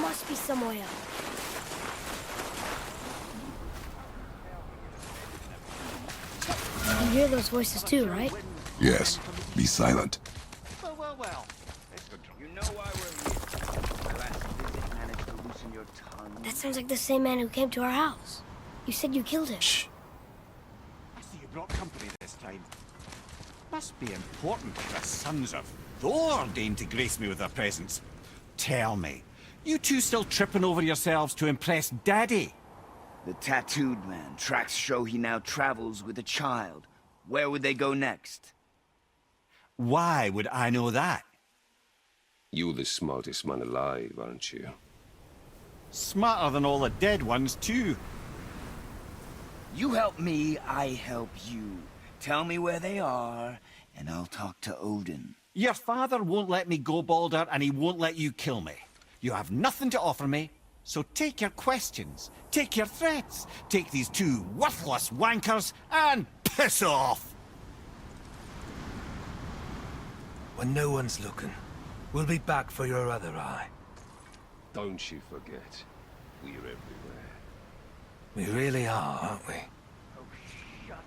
must be some way up. You hear those voices too, right? Yes. Be silent. Well. You know why we're here. Last visit managed to loosen your tongue. That sounds like the same man who came to our house. You said you killed him. Shh. I see you brought company this time. Must be important that the sons of Thor deign to grace me with their presence. Tell me, you two still tripping over yourselves to impress Daddy? The tattooed man. Tracks show he now travels with a child. Where would they go next? Why would I know that? You're the smartest man alive, aren't you? Smarter than all the dead ones, too. You help me, I help you. Tell me where they are, and I'll talk to Odin. Your father won't let me go, Baldur, and he won't let you kill me. You have nothing to offer me, so take your questions, take your threats, take these two worthless wankers, and piss off! When no one's looking, we'll be back for your other eye. Don't you forget, we're everywhere. We really are, aren't we? Oh, shut up.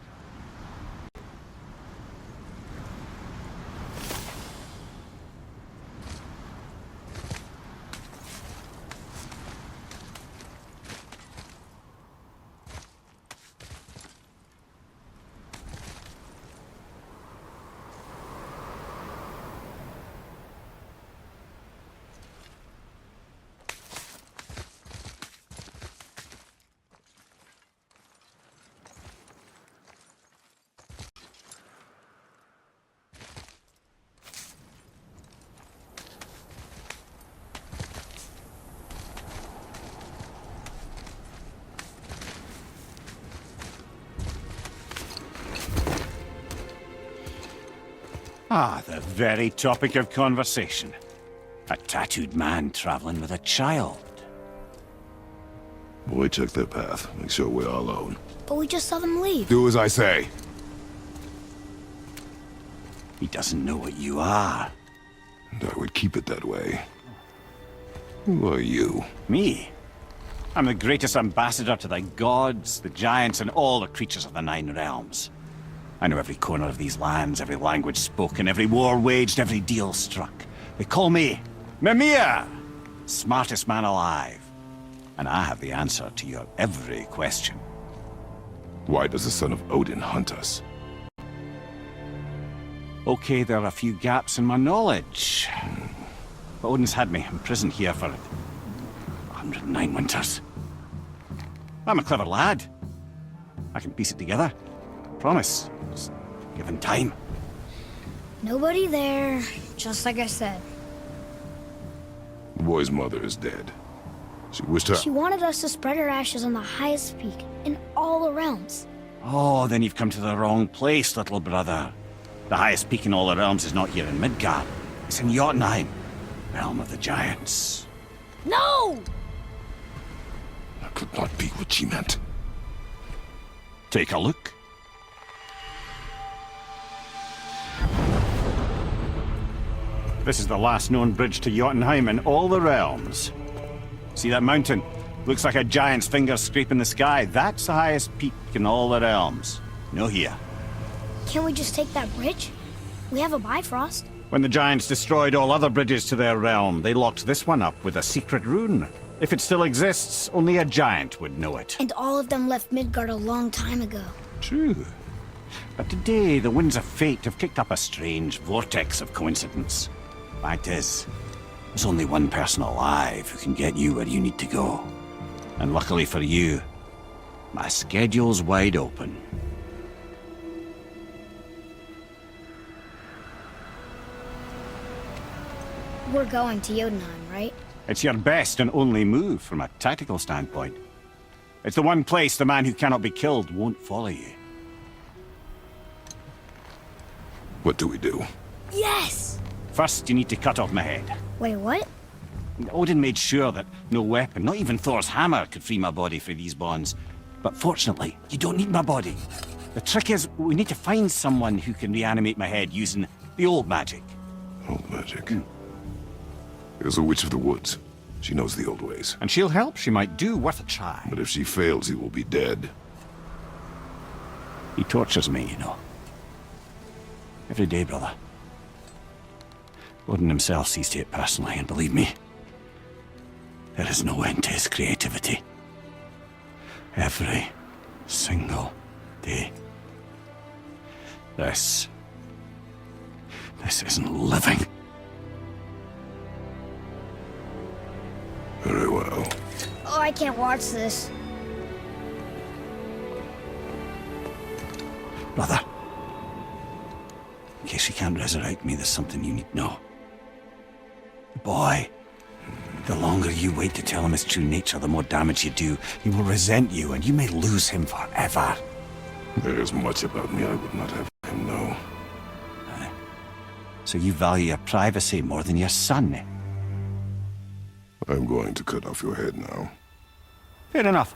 Ah, the very topic of conversation. A tattooed man traveling with a child. Boy, check their path. Make sure we're all alone. But we just saw them leave. Do as I say. He doesn't know what you are. And I would keep it that way. Who are you? Me? I'm the greatest ambassador to the gods, the giants, and all the creatures of the Nine Realms. I know every corner of these lands, every language spoken, every war waged, every deal struck. They call me Mimir, smartest man alive. And I have the answer to your every question. Why does the son of Odin hunt us? Okay, there are a few gaps in my knowledge. But Odin's had me imprisoned here for 109 winters. I'm a clever lad. I can piece it together. Promise. Just given time. Nobody there, just like I said. The boy's mother is dead. She wished her... She wanted us to spread her ashes on the highest peak in all the realms. Oh, then you've come to the wrong place, little brother. The highest peak in all the realms is not here in Midgard. It's in Jotunheim, realm of the giants. No! That could not be what she meant. Take a look. This is the last known bridge to Jotunheim in all the realms. See that mountain? Looks like a giant's finger scraping the sky. That's the highest peak in all the realms. No here. Can't we just take that bridge? We have a Bifrost. When the giants destroyed all other bridges to their realm, they locked this one up with a secret rune. If it still exists, only a giant would know it. And all of them left Midgard a long time ago. True. But today, the winds of fate have kicked up a strange vortex of coincidence. Fact is, there's only one person alive who can get you where you need to go. And luckily for you, my schedule's wide open. We're going to Jotunheim, right? It's your best and only move from a tactical standpoint. It's the one place the man who cannot be killed won't follow you. What do we do? Yes! First, you need to cut off my head. Wait, what? Odin made sure that no weapon, not even Thor's hammer, could free my body from these bonds. But fortunately, you don't need my body. The trick is, we need to find someone who can reanimate my head using the old magic. Old magic. There's a witch of the woods. She knows the old ways. And she'll help. She might do. Worth a try. But if she fails, he will be dead. He tortures me, you know. Every day, brother. Odin himself sees to it personally, and believe me, there is no end to his creativity. Every single day. This isn't living. Very well. Oh, I can't watch this. Brother, in case you can't resurrect me, there's something you need to know. The boy, the longer you wait to tell him his true nature, the more damage you do. He will resent you, and you may lose him forever. There is much about me I would not have him know. So you value your privacy more than your son? I'm going to cut off your head now. Fair enough.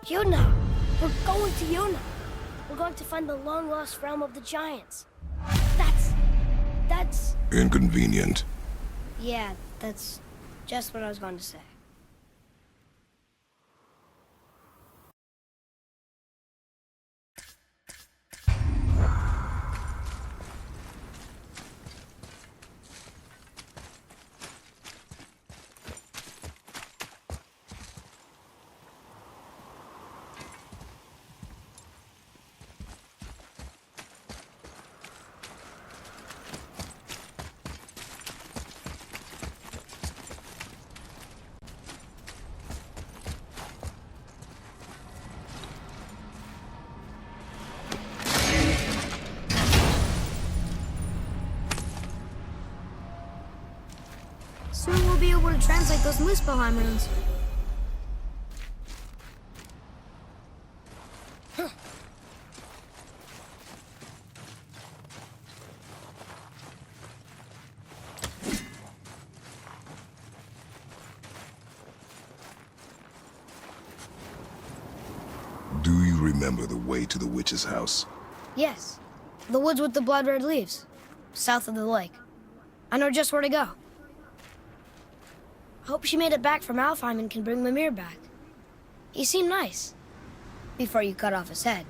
Yuna! We're going to Yuna! We're going to find the long-lost realm of the giants. That's... Inconvenient. Yeah, that's just what I was going to say. Soon we'll be able to translate those Muspelheim runes. Do you remember the way to the witch's house? Yes, the woods with the blood-red leaves, south of the lake. I know just where to go. Hope she made it back from Alfheim and can bring Mimir back. He seemed nice, before you cut off his head.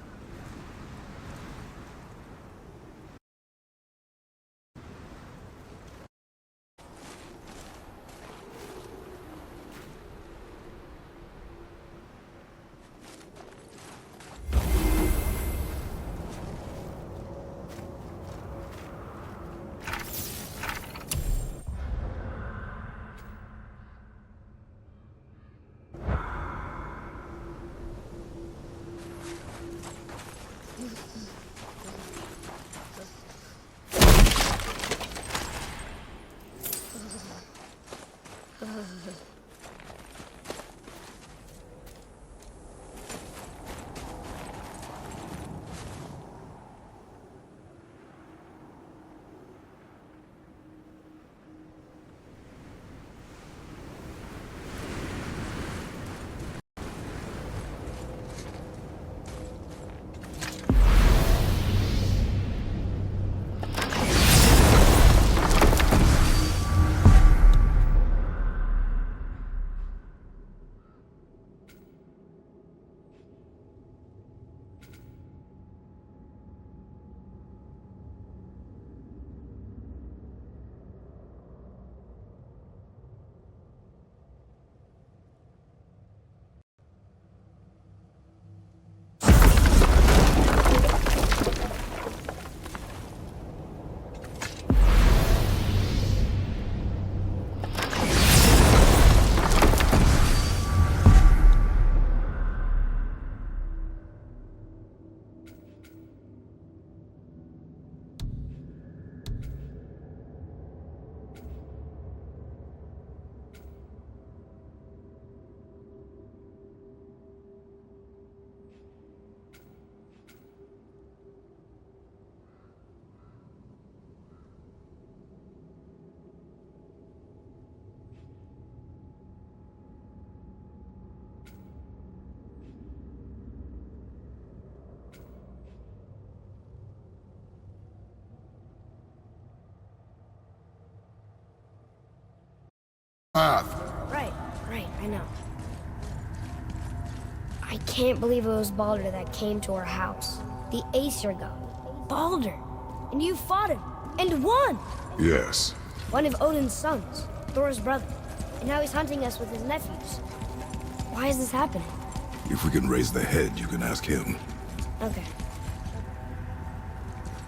I know. I can't believe it was Baldur that came to our house. The Aesir god. Baldur! And you fought him, and won! Yes. One of Odin's sons, Thor's brother. And now he's hunting us with his nephews. Why is this happening? If we can raise the head, you can ask him. Okay.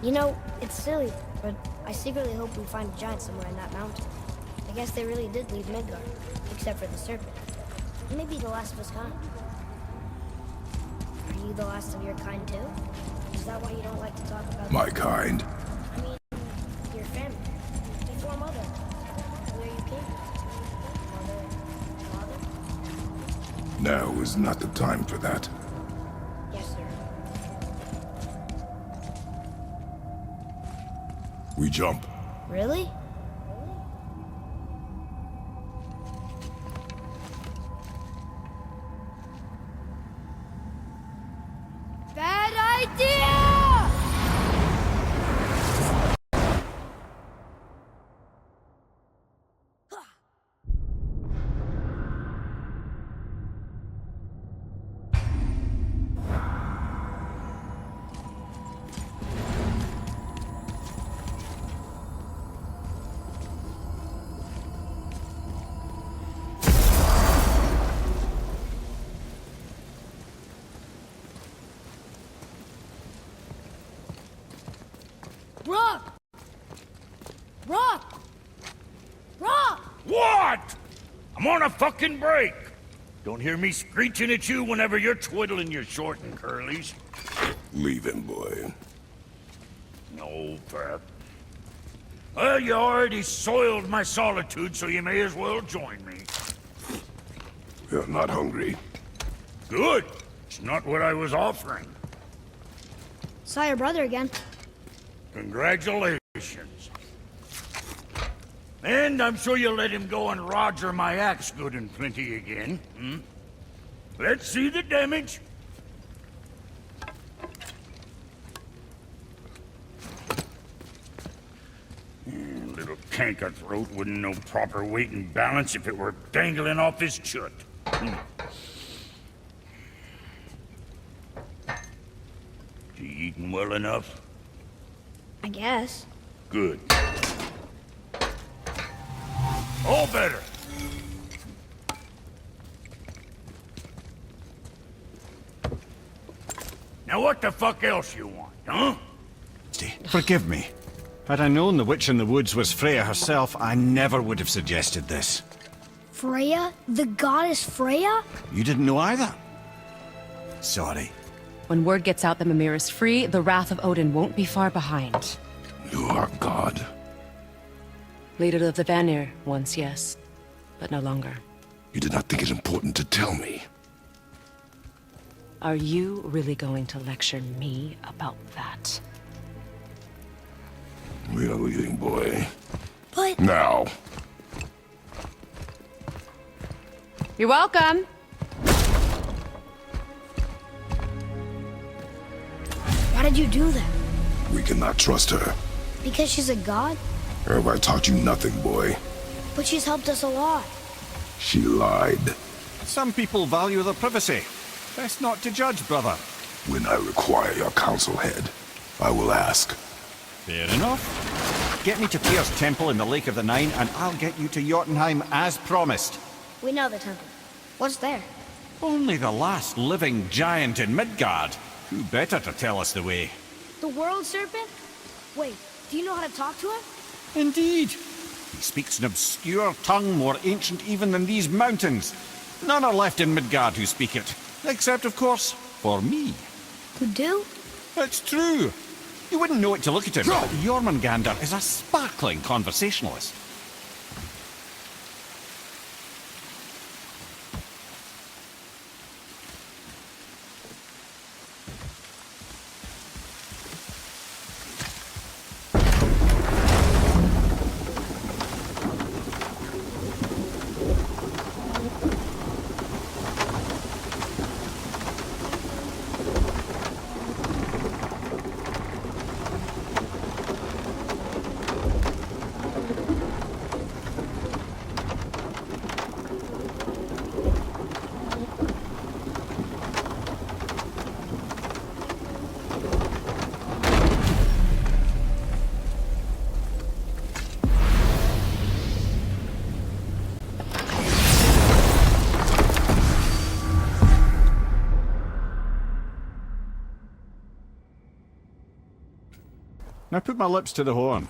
You know, it's silly, but I secretly hope we find a giant somewhere in that mountain. I guess they really did leave Midgard, except for the serpent. Maybe the last of his kind. Are you the last of your kind too? Is that why you don't like to talk about My kind. I mean, your family. Before mother. Where you came from. Mother, father? Now is not the time for that. Yes, sir. We jump. Really? Bad idea! Rock! Rock! Rock! What? I'm on a fucking break. Don't hear me screeching at you whenever you're twiddling your short and curlies. Leave him, boy. No, Pep. Well, you already soiled my solitude, so you may as well join me. You're not hungry. Good. It's not what I was offering. Saw your brother again. Congratulations. And I'm sure you'll let him go and roger my axe good and plenty again, hmm? Let's see the damage. Little canker throat wouldn't know proper weight and balance if it were dangling off his chut. You eating well enough? I guess. Good. All better. Now what the fuck else you want, huh? Forgive me. Had I known the witch in the woods was Freya herself, I never would have suggested this. Freya? The goddess Freya? You didn't know either? Sorry. When word gets out that Mimir is free, the wrath of Odin won't be far behind. You are God. Leader of the Vanir, once yes, but no longer. You did not think it important to tell me. Are you really going to lecture me about that? We are leaving, boy. But... Now. You're welcome! Why did you do that? We cannot trust her. Because she's a god? Have I taught you nothing, boy? But she's helped us a lot. She lied. Some people value their privacy. Best not to judge, brother. When I require your council head, I will ask. Fair enough. Get me to Tyr's temple in the Lake of the Nine, and I'll get you to Jotunheim as promised. We know the temple. What's there? Only the last living giant in Midgard. Who better to tell us the way? The world serpent? Wait, do you know how to talk to him? Indeed. He speaks an obscure tongue more ancient even than these mountains. None are left in Midgard who speak it. Except, of course, for me. You do? It's true. You wouldn't know it to look at him, but Jormungandr is a sparkling conversationalist. Now put my lips to the horn.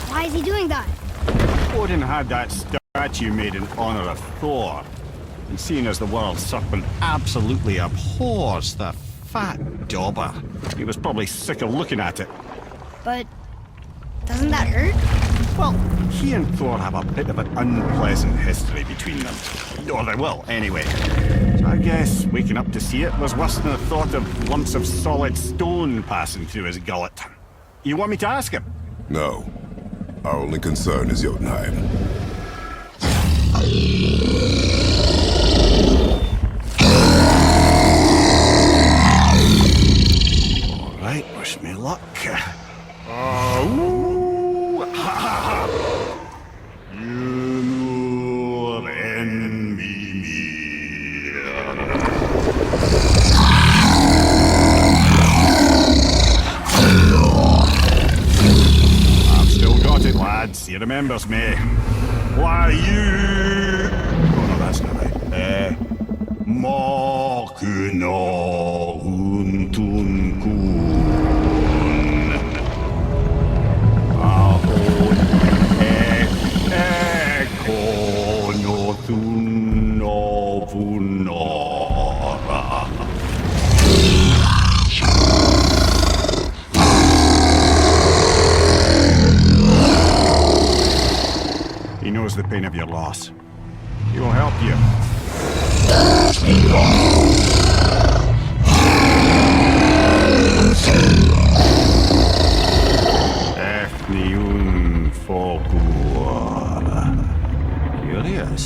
Why is he doing that? Odin had that statue made in honor of Thor. And seeing as the world serpent absolutely abhors the fat dauber, he was probably sick of looking at it. But doesn't that hurt? Well, he and Thor have a bit of an unpleasant history between them. Or they will, anyway. So I guess waking up to see it was worse than the thought of lumps of solid stone passing through his gullet. You want me to ask him? No. Our only concern is Jotunheim. Alright, wish me luck. Ooh, ha, ha, ha. You're in Mimir. I've still got it, lads. He remembers me. Why you... Oh no, that's not right. Mokuno untun kun. Aon ekono tunno vunora. He knows the pain of your loss. He will help you. Efniun Folkur. Curious.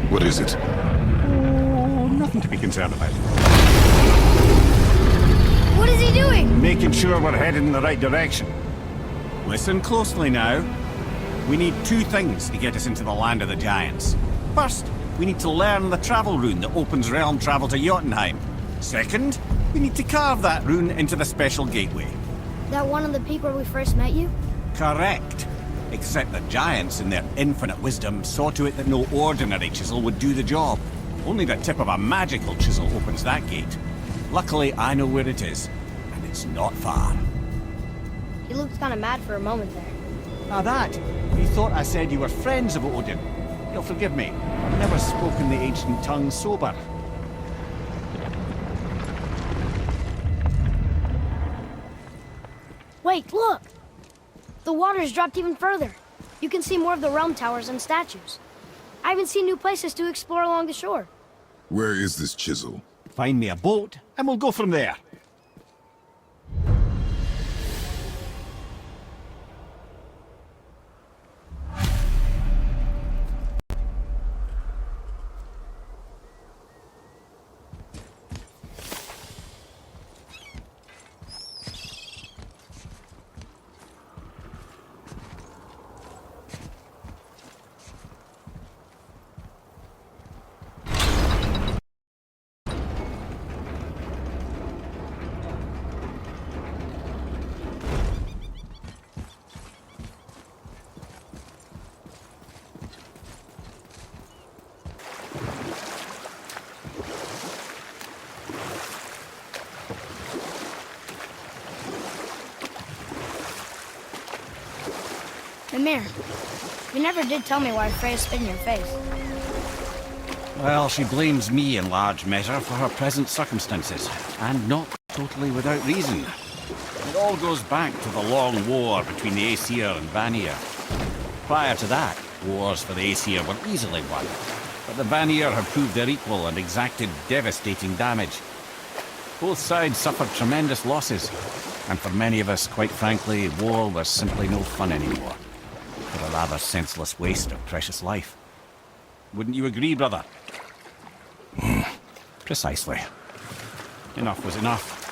What is it? Oh, nothing to be concerned about. What is he doing? Making sure we're headed in the right direction. Listen closely now. We need two things to get us into the land of the giants. First, we need to learn the travel rune that opens realm travel to Jotunheim. Second, we need to carve that rune into the special gateway. That one on the peak where we first met you? Correct. Except the giants, in their infinite wisdom, saw to it that no ordinary chisel would do the job. Only the tip of a magical chisel opens that gate. Luckily, I know where it is, and it's not far. He looked kind of mad for a moment there. Now that, you thought I said you were friends of Odin. You'll forgive me. I've never spoken the ancient tongue sober. Wait, look! The water's dropped even further. You can see more of the realm towers and statues. I even see new places to explore along the shore. Where is this chisel? Find me a boat, and we'll go from there. Mimir, you never did tell me why Freya spit in your face. Well, she blames me in large measure for her present circumstances, and not totally without reason. It all goes back to the long war between the Aesir and Vanir. Prior to that, wars for the Aesir were easily won, but the Vanir had proved their equal and exacted devastating damage. Both sides suffered tremendous losses, and for many of us, quite frankly, war was simply no fun anymore. But a rather senseless waste of precious life. Wouldn't you agree, brother? Precisely. Enough was enough.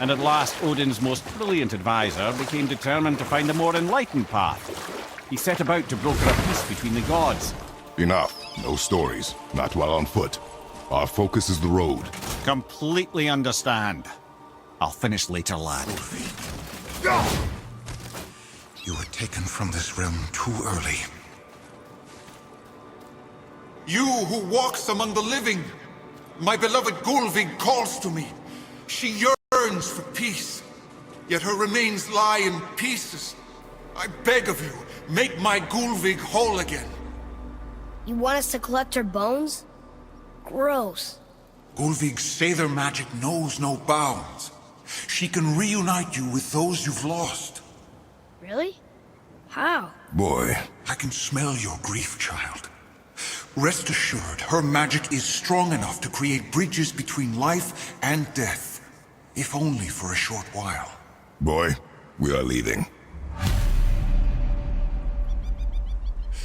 And at last, Odin's most brilliant advisor became determined to find a more enlightened path. He set about to broker a peace between the gods. Enough. No stories. Not while on foot. Our focus is the road. Completely understand. I'll finish later, lad. You were taken from this realm too early. You who walks among the living! My beloved Gulvig calls to me. She yearns for peace, yet her remains lie in pieces. I beg of you, make my Gulvig whole again. You want us to collect her bones? Gross. Gulvig's Sather magic knows no bounds. She can reunite you with those you've lost. Really? How? Boy. I can smell your grief, child. Rest assured, her magic is strong enough to create bridges between life and death, if only for a short while. Boy, we are leaving.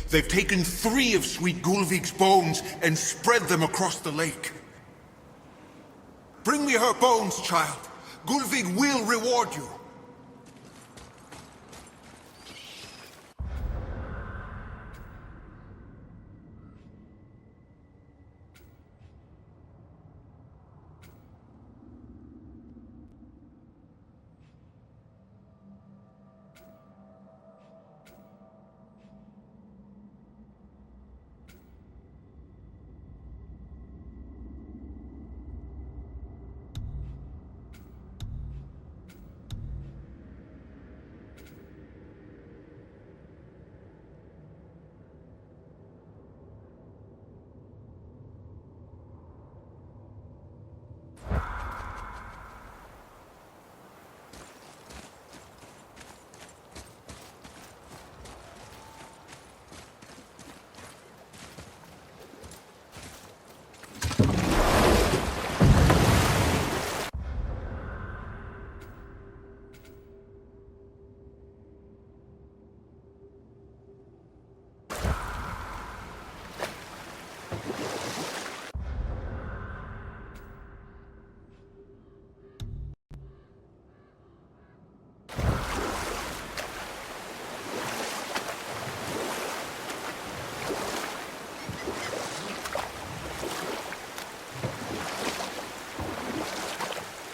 They've taken 3 of Sweet Gulvig's bones and spread them across the lake. Bring me her bones, child. Gulvig will reward you.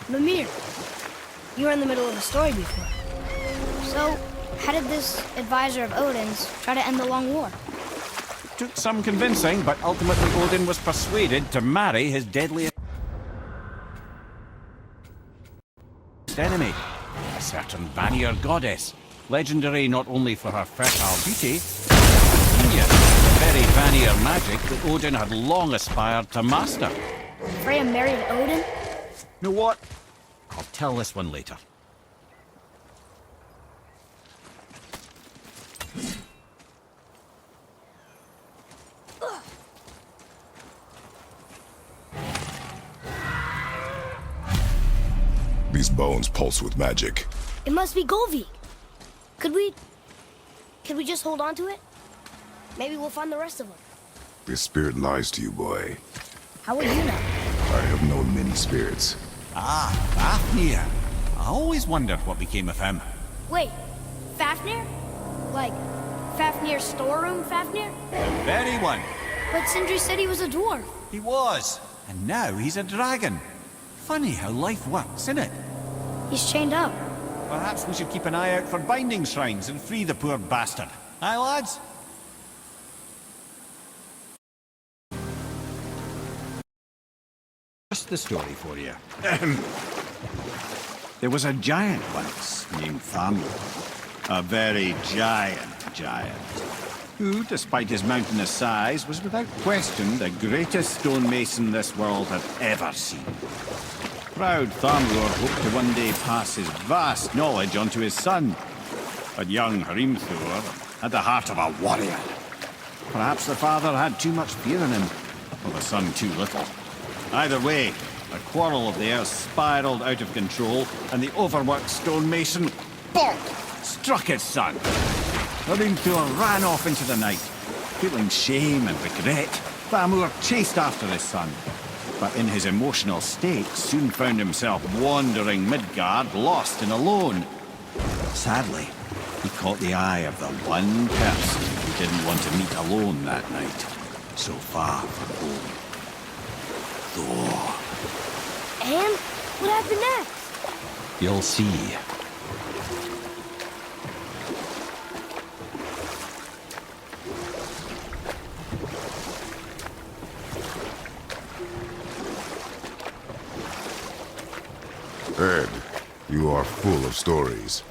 Mimir, you were in the middle of a story before. So, how did this advisor of Odin's try to end the long war? Took some convincing, but ultimately Odin was persuaded to marry his deadliest enemy, a certain Vanir goddess, legendary not only for her fertile beauty, but her genius, the very Vanir magic that Odin had long aspired to master. Freya married Odin? You know what? I'll tell this one later. These bones pulse with magic. It must be Golvi. Could we just hold on to it? Maybe we'll find the rest of them. This spirit lies to you, boy. How would you know? I have known many spirits. Ah, Fafnir. I always wondered what became of him. Wait, Fafnir? Like, Fafnir's storeroom Fafnir? The very one. But Sindri said he was a dwarf. He was. And now he's a dragon. Funny how life works, isn't it? He's chained up. Perhaps we should keep an eye out for binding shrines and free the poor bastard. Aye, lads? Just the story for you. There was a giant once named Baldur. A very giant, who, despite his mountainous size, was without question the greatest stonemason this world had ever seen. Proud Baldur hoped to one day pass his vast knowledge on to his son. But young Hrimthur had the heart of a warrior. Perhaps the father had too much fear in him, or the son too little. Either way, the quarrel of the earth spiraled out of control, and the overworked stonemason, bonk, struck his son. Hrimthur ran off into the night. Feeling shame and regret, Baldur chased after his son. But in his emotional state, soon found himself wandering Midgard, lost and alone. Sadly, He caught the eye of the one person he didn't want to meet alone that night, so far from home. Thor. And what happened next? You'll see. Ed, you are full of stories.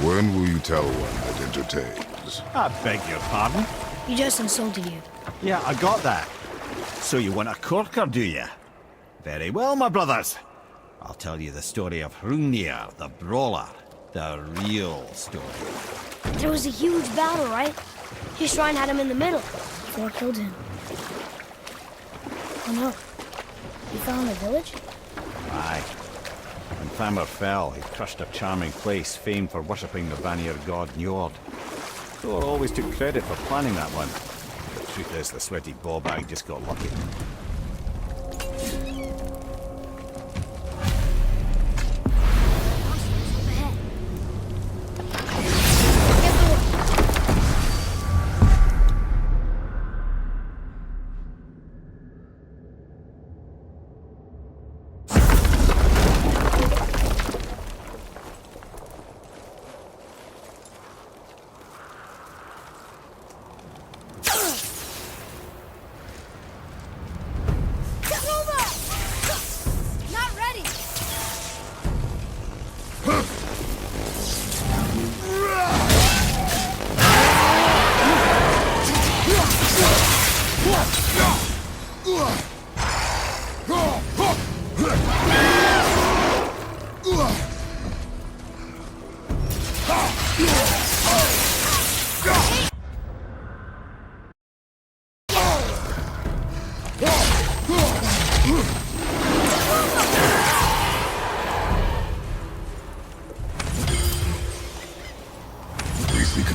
When will you tell one that entertains? I beg your pardon? He just insulted you. Yeah, I got that. So you want a corker, do you? Very well, my brothers. I'll tell you the story of Hrungnir, the brawler. The real story. There was a huge battle, right? His shrine had him in the middle. Thor killed him. Oh no. He fell in the village? Aye. When Thamur fell, he crushed a charming place famed for worshipping the Vanir god Njord. Thor always took credit for planning that one. The truth is, the sweaty ballbag just got lucky.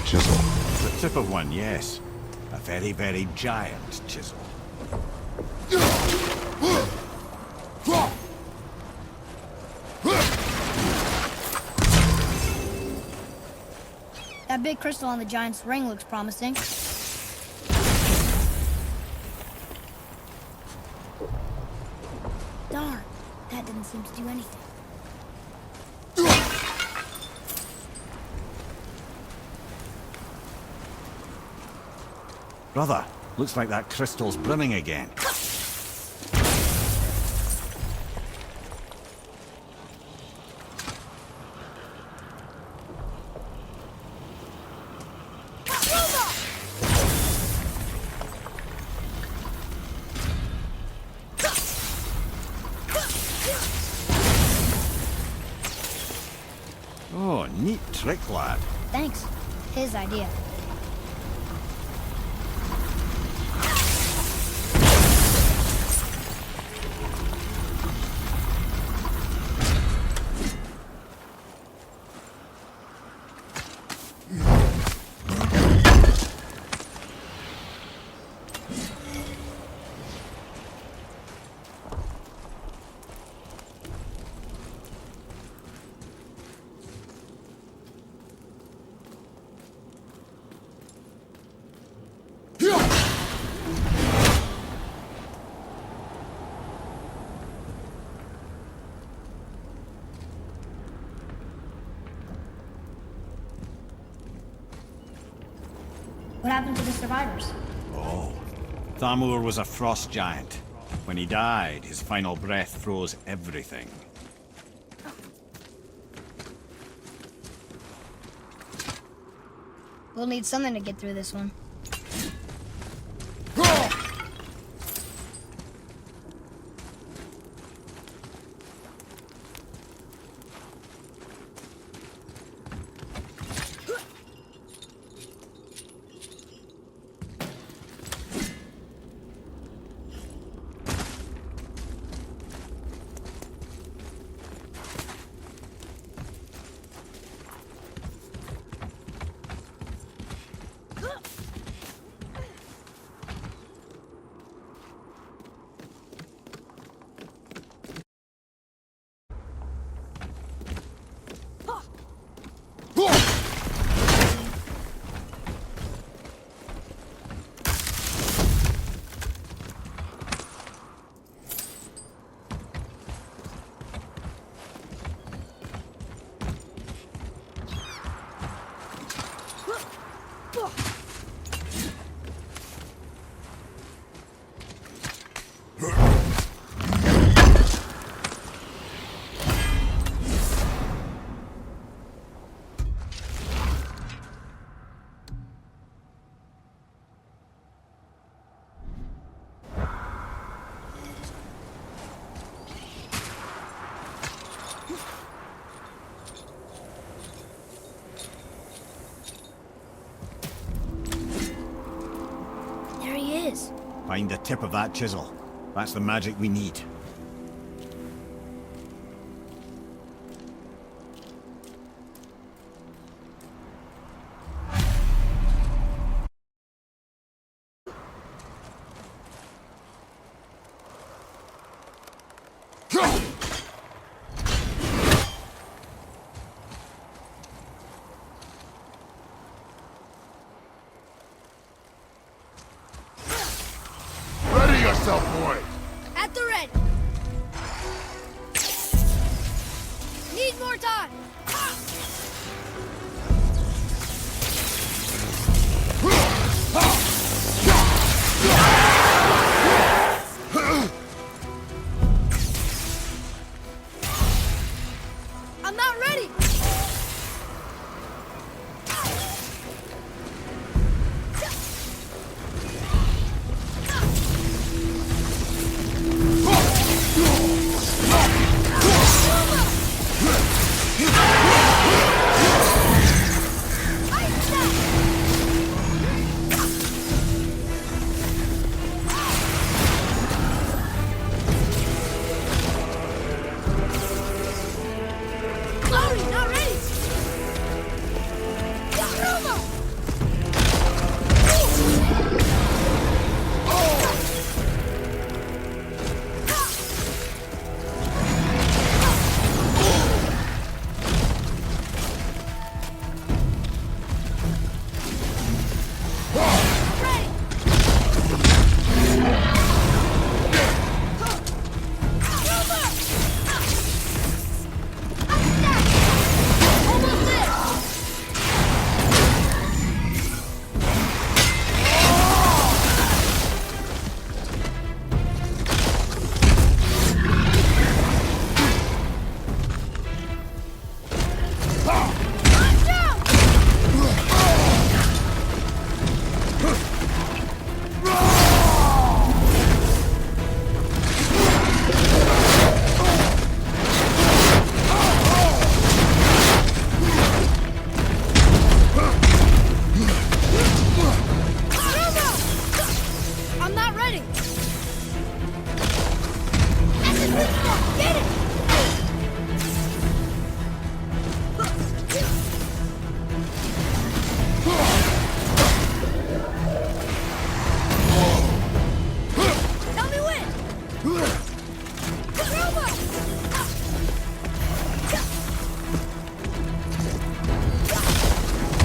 Chisel. The tip of one, yes. A very, very giant chisel. That big crystal on the giant's ring looks promising. Darn, that didn't seem to do anything. Brother, looks like that crystal's brimming again. Oh, neat trick, lad. Thanks. His idea. What happened to the survivors? Oh, Thamur was a frost giant. When he died, his final breath froze everything. We'll need something to get through this one. Find the tip of that chisel. That's the magic we need. Ready yourself, boy! At the ready. Need more time. I'm not ready. Chloe, not ready. I'm not ready. Get it. Tell me when.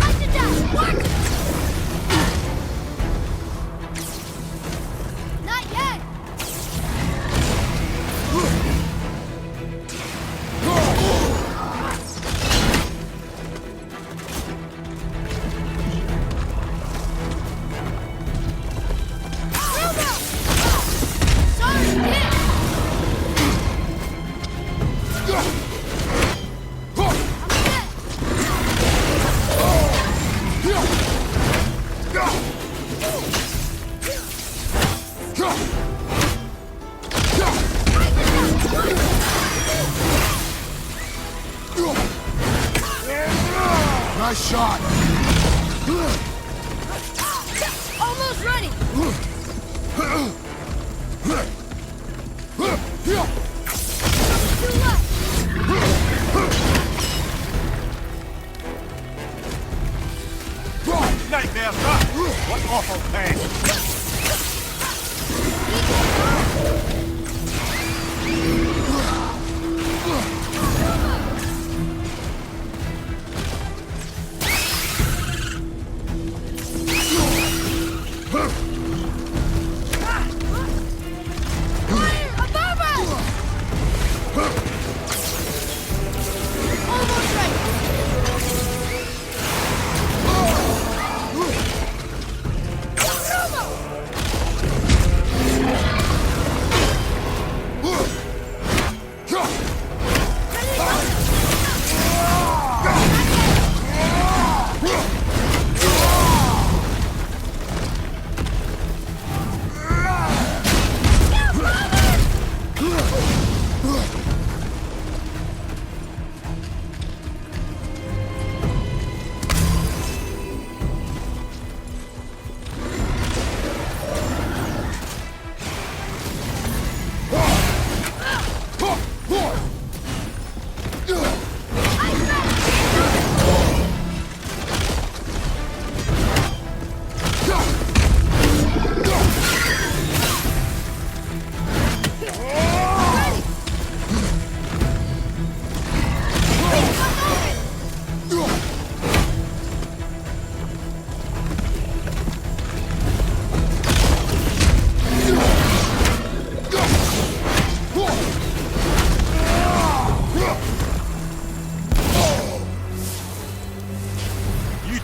Watch it down. Watch it. Not yet. Sorry, Nick. Nice shot! Almost ready. Too left. Nightmare, sir! What awful pain! Fire above us. Almost ready. Roma!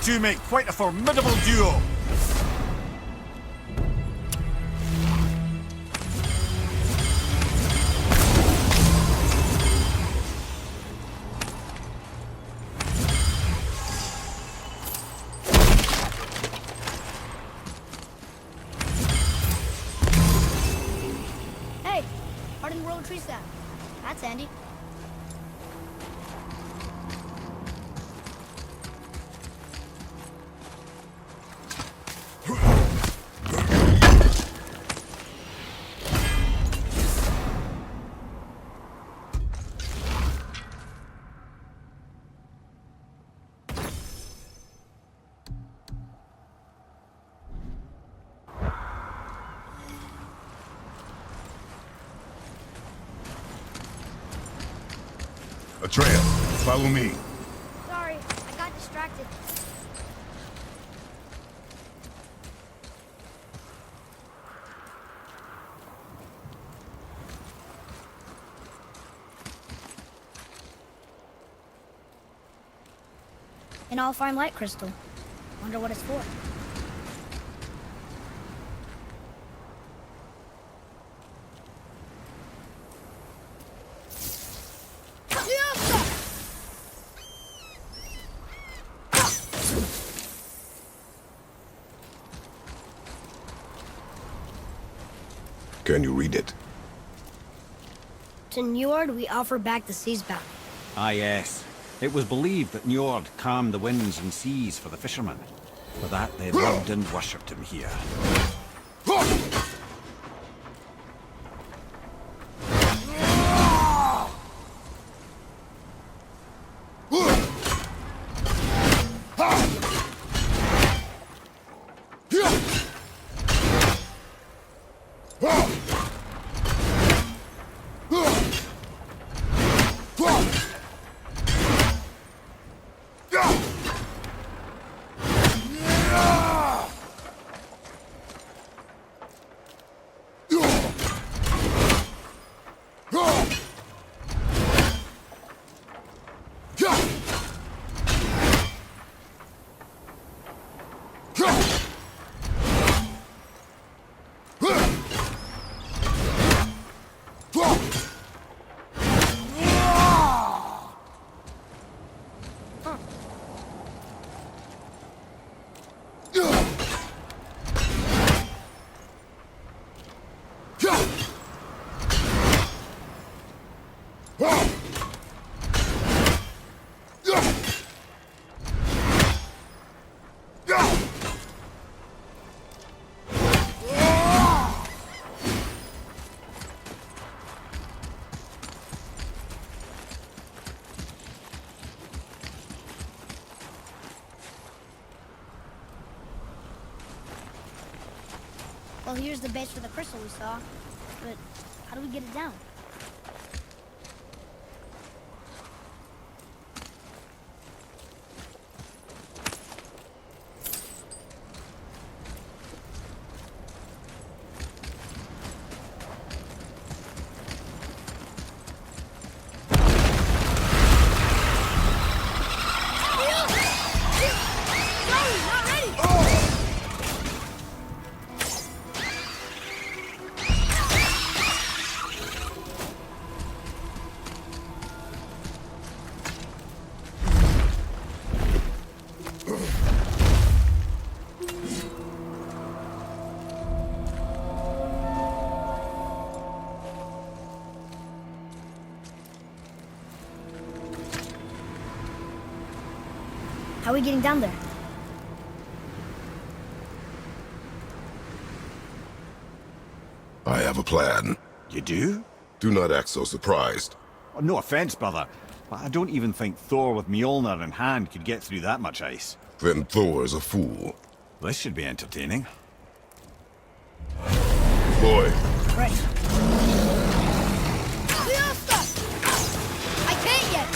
two make quite a formidable duo. Hey, hardened road tree sap. That's handy. Atreus, follow me. Sorry, I got distracted. An all-fine light crystal. Wonder what it's for. Can you read it? To Njord, we offer back the sea's bounty. Ah, yes. It was believed that Njord calmed the winds and seas for the fishermen. For that, they loved and worshipped him here. Well, here's the base for the crystal we saw. But how do we get it down? How are we getting down there? I have a plan. You do? Do not act so surprised. Oh, no offense, brother, but I don't even think Thor with Mjolnir in hand could get through that much ice. Then Thor's a fool. This should be entertaining. Boy, Right. I can't yet!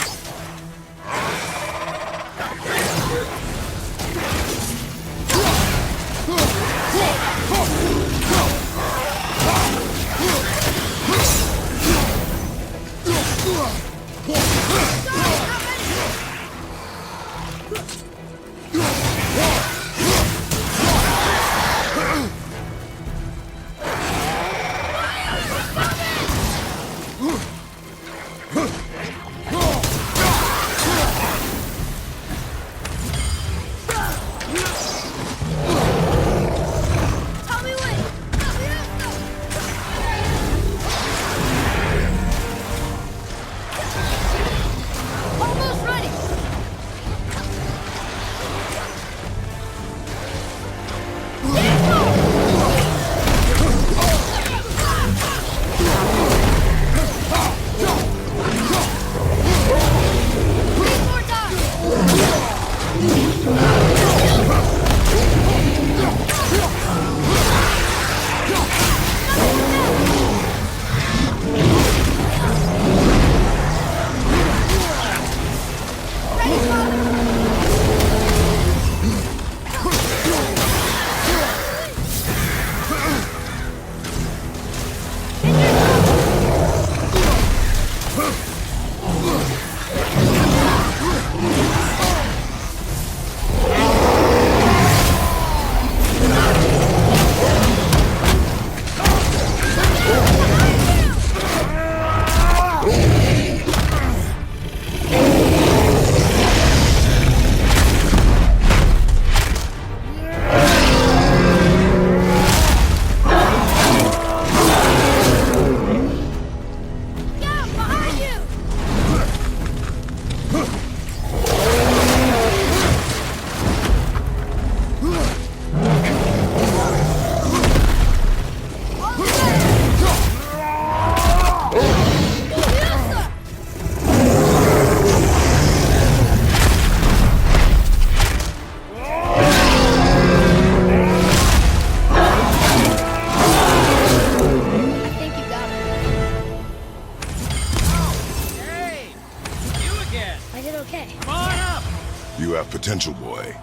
did okay. Come on up! You have potential, boy.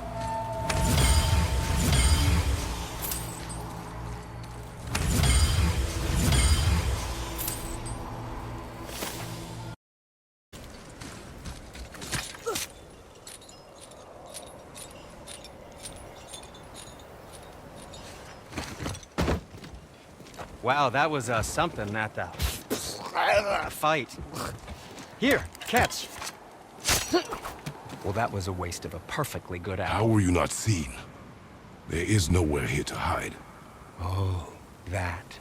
Wow, that was something at the fight. Here, catch. Well, that was a waste of a perfectly good How apple. were you not seen? There is nowhere here to hide. Oh, that.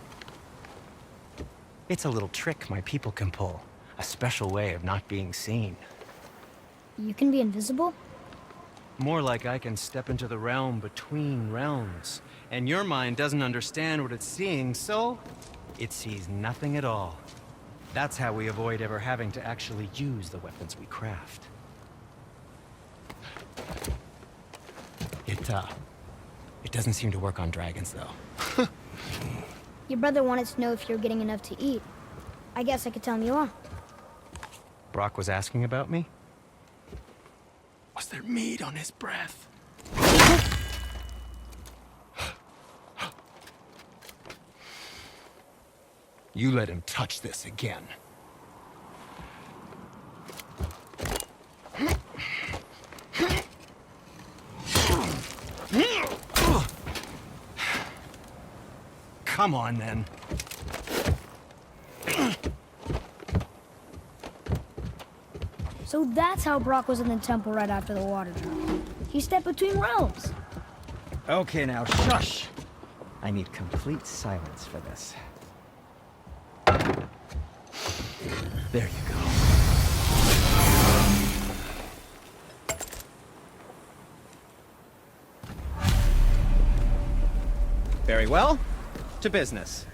It's a little trick my people can pull. A special way of not being seen. You can be invisible? More like I can step into the realm between realms. And your mind doesn't understand what it's seeing, so it sees nothing at all. That's how we avoid ever having to actually use the weapons we craft. It doesn't seem to work on dragons, though. Your brother wanted to know if you're getting enough to eat. I guess I could tell him you are. Brock was asking about me? Was there meat on his breath? You let him touch this again. Come on, then. So that's how Brock was in the temple right after the water drop. He stepped between realms. Okay, now shush. I need complete silence for this. There you go. Very well. To business.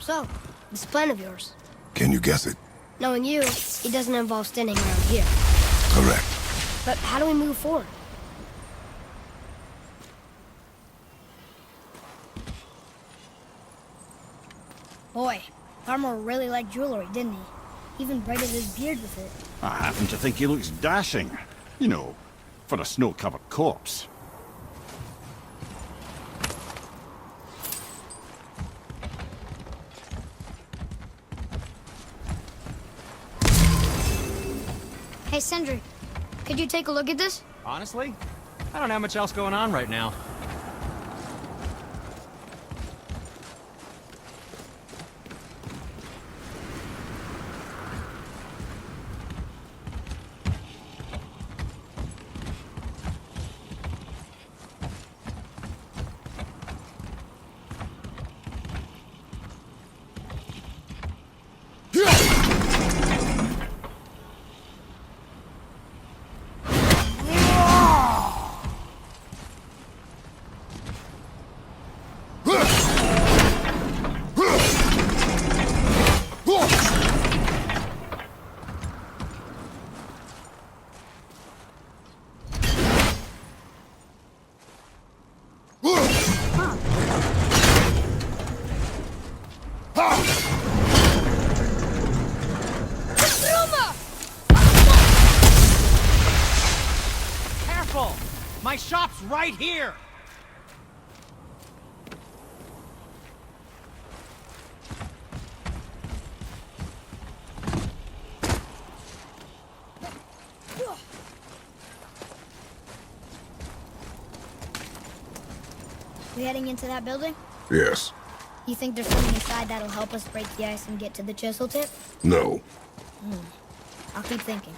So, this plan of yours. Can you guess it? Knowing you, it doesn't involve standing around here. Correct. But how do we move forward? Boy, Armor really liked jewelry, didn't he? Even braided his beard with it. I happen to think he looks dashing. You know, for a snow-covered corpse. Hey, Sindri, could you take a look at this? Honestly, I don't have much else going on right now. My shop's right here! We heading into that building? Yes. You think there's something inside that'll help us break the ice and get to the chisel tip? No. I'll keep thinking.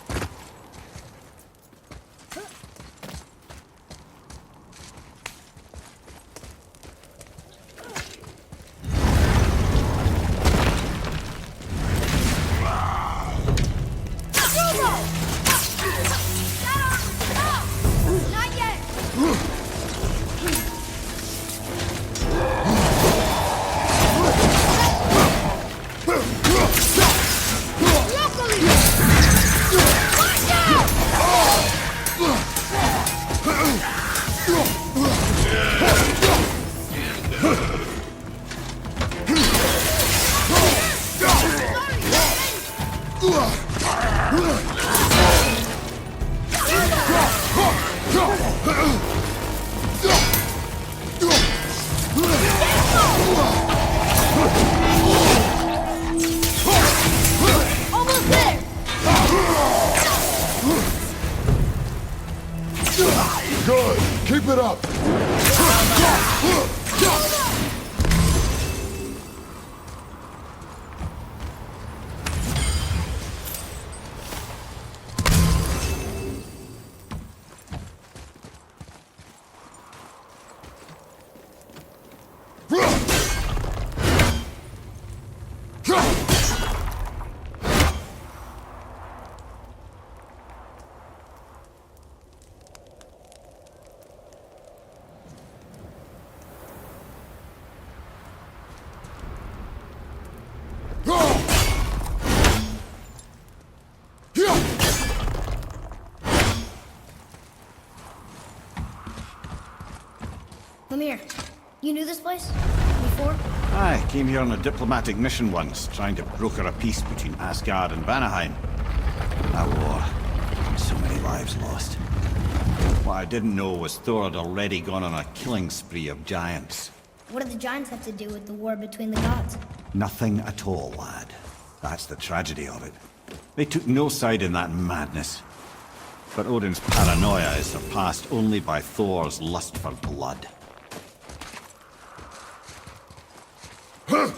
Almost there! Good. Keep it up. Mimir, you knew this place? Before? I came here on a diplomatic mission once, trying to broker a peace between Asgard and Vanaheim. That war. So many lives lost. What I didn't know was Thor had already gone on a killing spree of giants. What do the giants have to do with the war between the gods? Nothing at all, lad. That's the tragedy of it. They took no side in that madness. But Odin's paranoia is surpassed only by Thor's lust for blood. Huh!